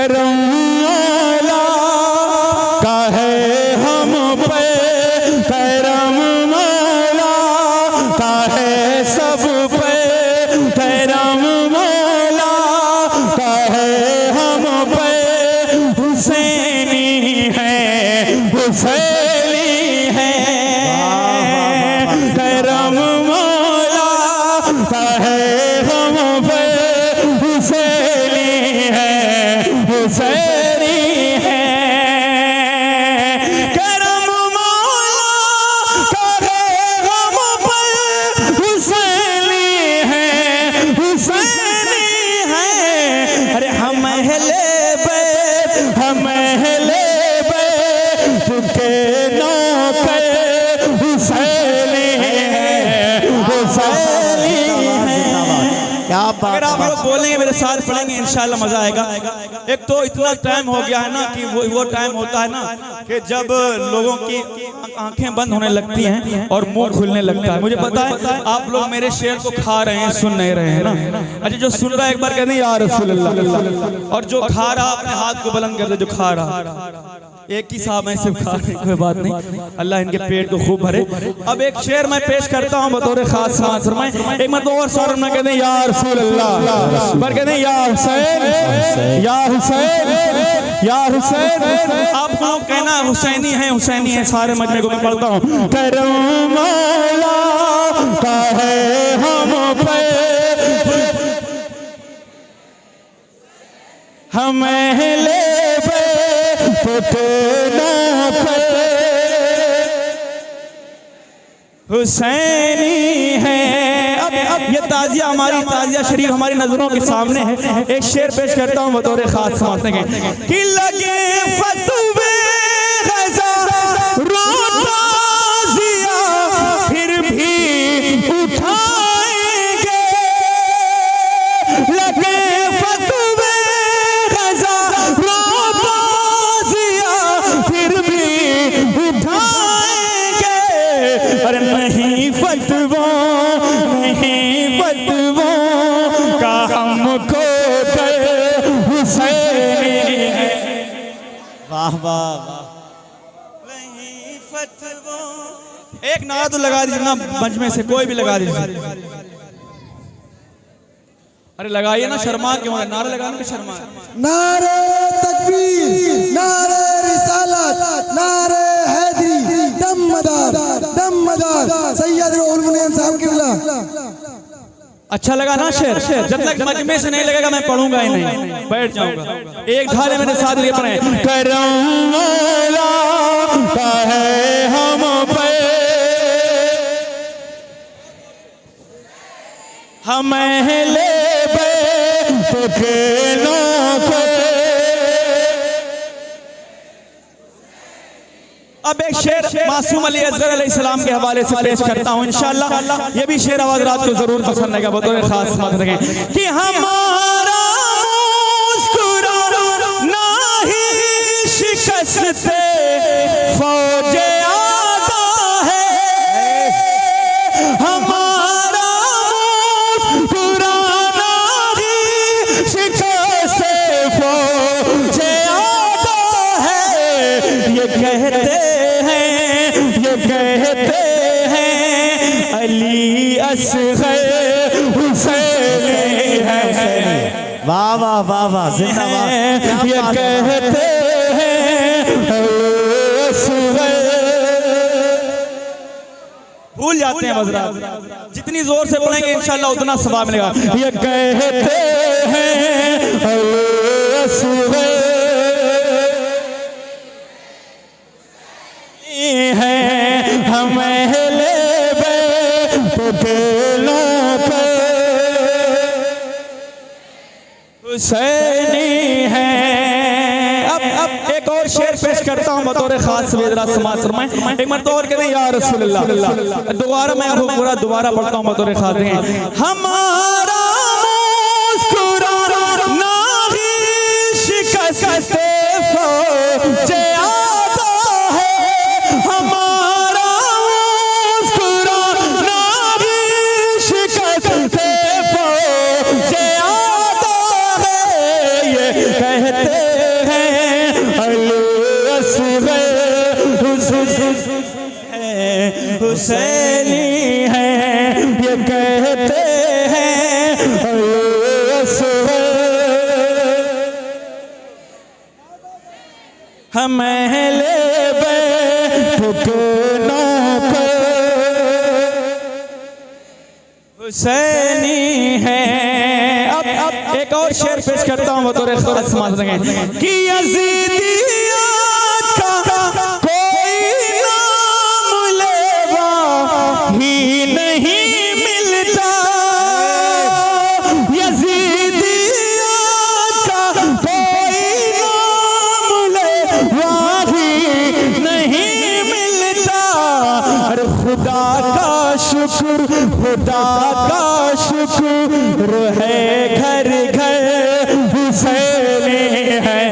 करम मौला का है हम पे, करम मौला का है सब पे, करम मौला का है हम पे। हुसैनी है, हुसैनी है, करम मौला का है हम पे। हुसैनी है, हुसैनी है, करम मौला का है हम पे। हुसैनी है, हुसैनी है, अरे हम अहले बैत, हम अहले बैत के नौकर हुसैनी है, हुसैनी है। क्या बात। अगर आप लोग बोलेंगे मेरे साथ पढ़ेंगे इंशाल्लाह मजा आएगा। एक तो इतना टाइम हो गया है ना कि वो टाइम होता है ना कि जब लोगों की आंखें बंद होने लगती हैं और मुंह खुलने लगता है। मुझे पता है आप लोग मेरे शेर को खा रहे हैं, सुन नहीं रहे हैं ना। अच्छा, जो सुन रहा है एक बार कहते हैं या रसूल अल्लाह, और जो खा रहा अपने हाथ को बुलंद कर दे। जो खा रहा एक ही साहब है, सिर्फ खा रहे, कोई बात नहीं, अल्लाह इनके पेट को खूब भरे। अब एक शेर मैं पेश करता हूँ बतौर खास मासर में। एक मतलब और सौर में कहते हैं या रसूल अल्लाह, पर कहते हैं या हुसैन, या हुसैन, या हुसैन। आपको कहना हुसैनी है, हुसैनी है। सारे मजमे को मैं पढ़ता हूँ। करम मौला का है हम पे, हम अहले हुसैनी है। अब ये ताजिया हमारी, ताजिया शरीफ हमारी नजरों के सामने है। एक शेर पेश करता हूँ बतौर खास समझते हैं कि लगे फतवे ग़ज़ा रोता ज़िया फिर भी उठाएंगे, लगे फतवे ग़ज़ा रोता ज़िया फिर भी उठाएंगे। अरे नहीं फतवा, नहीं फतवा का हमको हुसैनी है। वाह वाह, नहीं फतवा। एक नारा तो लगा दीजिए ना मजमे से, कोई भी लगा दीजिए। अरे लगाइए ना, शर्मा क्यों है? नारा लगाने में शर्मा है। नारे तकबीर, नारे रिसालत, नारे हैदरी, दमदार दमदार सैयद उल मुनीम साहब किबला। अच्छा लगा ना शेर? जब तक मजमे से नहीं लगेगा मैं पढ़ूंगा ही नहीं, बैठ जाऊंगा। एक धारे मेरे साथ ये पढ़े। करम मौला का है हम पे, हम अहले बैत के नौकर। अब एक शेर मासूम अली असगर अलैहिस्सलाम के हवाले से पेश करता हूँ इंशाअल्लाह। ये भी शेर आवाज रात को जरूर पसंद आएगा बतौर खास बात रखें कि हमारा मुस्कुराना ही शिकस्त फौजे आता है, हमारा मुस्कुराना ही शिकस्त फौजे आता है। ये कहते अली असगर हुसैनी है। वाह वाह वाह वाह, जिंदाबाद। ये कहते हैं भूल जाते हैं हज़रात, जितनी जोर से पढ़ेंगे इंशाअल्लाह उतना सवाब मिलेगा। ये कहते हैं हम अहले बैत के नौकर हुसैनी है। अब एक और शेर पेश करता हूँ बतौर खास समाज में। एक मरतबा और कहते हैं या रसूल अल्लाह। दोबारा मैं आपको पूरा दोबारा पढ़ता हूँ बतौर खास। हमारा मुस्कुराना ही शिकस्त फौजे आता है, हमारा मुस्कुराना ही शिकस्त फौजे आता है। ये कहते हम अहले बैत के नौकर हुसैनी है। अब एक और शेर पेश करता हूँ बतौर खास समाज में कि यज़ीदियत का कोई नाम लेवा ही नहीं मिलता, यज़ीदियत का कोई नाम लेवा ही नहीं मिलता। अरे खुदा का शुक्र, खुदा का शुक्र है घर घर हुसैनी है,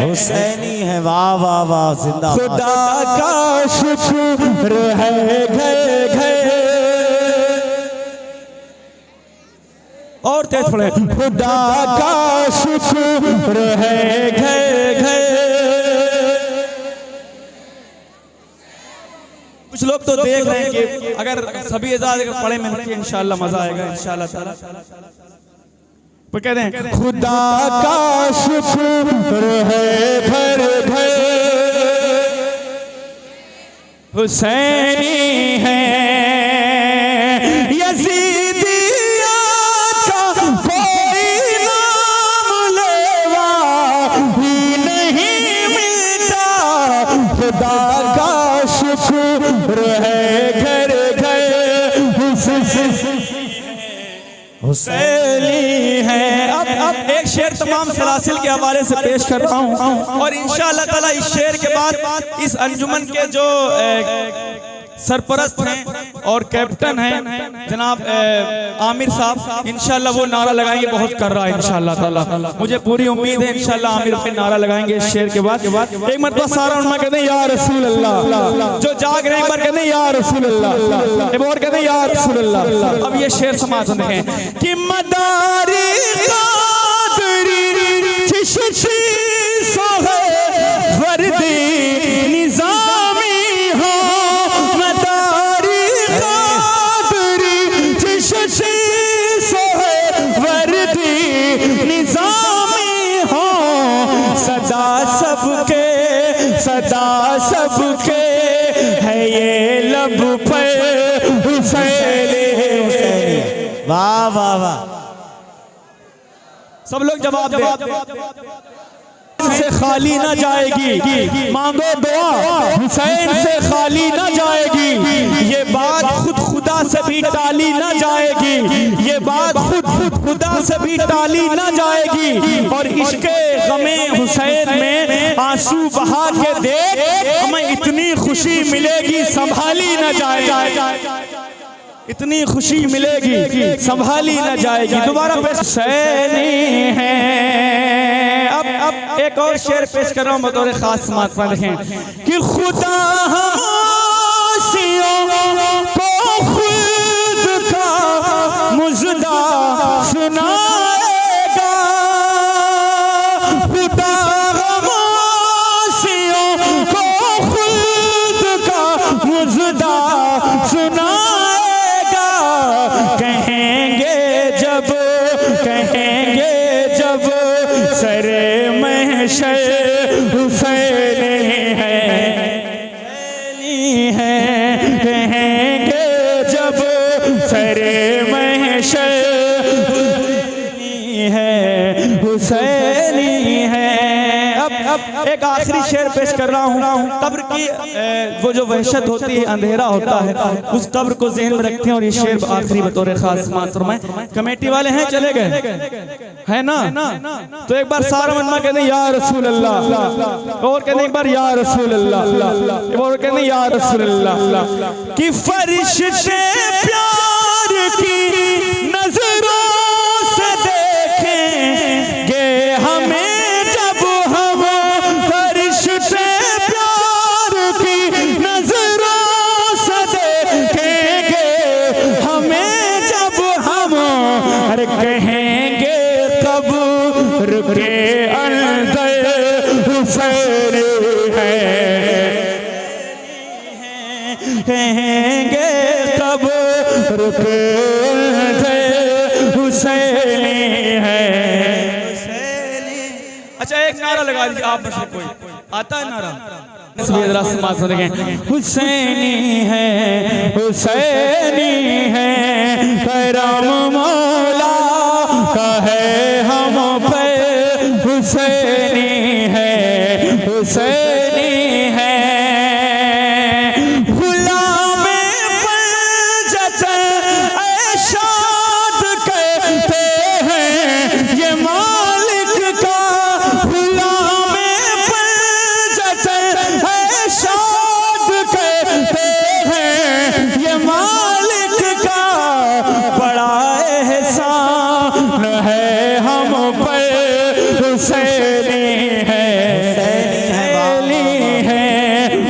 हुसैनी है। वाह वाह वाह, जिंदाबाद। खुदा का शुक्र है घर घर। और तेज पड़े, खुदा का शुक्र है घर घर। कुछ लोग तो देख रहे हैं कि अगर सभी इजाज़त अगर पढ़े में इंशाअल्लाह मजा आएगा इंशाअल्लाह ताला। वो कहते हैं खुदा का शुक्र है घर घर हुसैनी है, यज़ीदियत का कोई नाम लेवा ही नहीं मिलता। खुदा का शुक्र है घर घर हुसैनी है। अब एक शेर तमाम सलासिल के हवाले से पेश कर रहा हूँ और इंशाअल्लाह ताला इस शेर के बाद इस अंजुमन के जो सरपरस्त हैं और कैप्टन हैं जनाब आमिर साहब, इंशाअल्लाह वो नारा लगाएंगे। बहुत कर रहा है इंशाअल्लाह ताला, मुझे पूरी उम्मीद है इंशाअल्लाह आमिर अपने नारा लगाएंगे इस शेर के बाद। एक मरतबा सारा उन्मा कहते हैं या रसूल अल्लाह, जो जाग रहे हैं एक बार कहते हैं या रसूल अल्लाह, एक और कहते हैं या रसूल अल्लाह। अब ये शेर समाज में है कि मदारी कादरी चिश्ती सोहे वर्दी निजामी हो, मदारी कादरी चिश्ती सोहे वर्दी निजामी हो, सदा सबके है ये लब पर हुसैनी। वाह वाह वाह। सब लोग जवाब दे। से खाली ना जाएगी, मांगो दुआ हुसैन से खाली ना जाएगी, ये बात खुद खुदा से भी टाली ना जाएगी, ये बात खुद खुदा से भी टाली ना जाएगी। और इश्क़े गमे हुसैन में आंसू बहा के देख, हमें इतनी खुशी मिलेगी संभाली ना जाएगी, इतनी खुशी मिलेगी संभाली ना जाएगी। दोबारा पेश हुसैनी है। अब एक और शेर पेश कर रहा हूँ बतौर खास समात पर लिखें कि खुदा हवासियों को खुद का मुजदा सुनाएगा, खुदा हवासियों को खुद का मुजदा सुनाएगा। कहेंगे जब सरे महशर हुसैनी है, कहेंगे जब सरे महशर हुसैनी है। अब एक आखिरी शेर पेश कर रहा हूँ। कब्र की वो जो वहशत होती है, अंधेरा होता है, उस कब्र को ज़हन में रखते हैं और ये शेर आखिरी बतौर खास फरमाएं। कमेटी वाले हैं चले गए है ना, तो एक बार सारा मन्ना कहते हैं या रसूल अल्लाह, और कहते हैं एक बार या रसूल अल्लाह, और कहते हैं या रसूल अल्लाह। कि फरिश्ते प्यार की नजरों से देखेंगे हमें, जब हम फरिश्ते प्यार की नजरों से देखेंगे हमें, जब हम हर कहेंगे कब्र के अंदर हुसैनी है, कहेंगे कब्र के अंदर हुसैनी है। अच्छा एक नारा लगा दीजिए आप में से कोई। आता है नारा जरा समाज सुनेंगे हुसैनी है करम मौला का है हम पे हुसैनी है गुलाम पंजत ऐशाद कहते हैं ये मालिक का गुलाम पंजत ऐशाद कहते हैं ये मालिक का बड़ा एहसान है हम पर हुसैनी है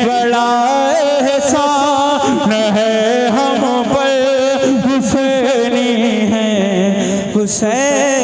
बड़ा एहसान है हम पर हुसैनी है हुसैन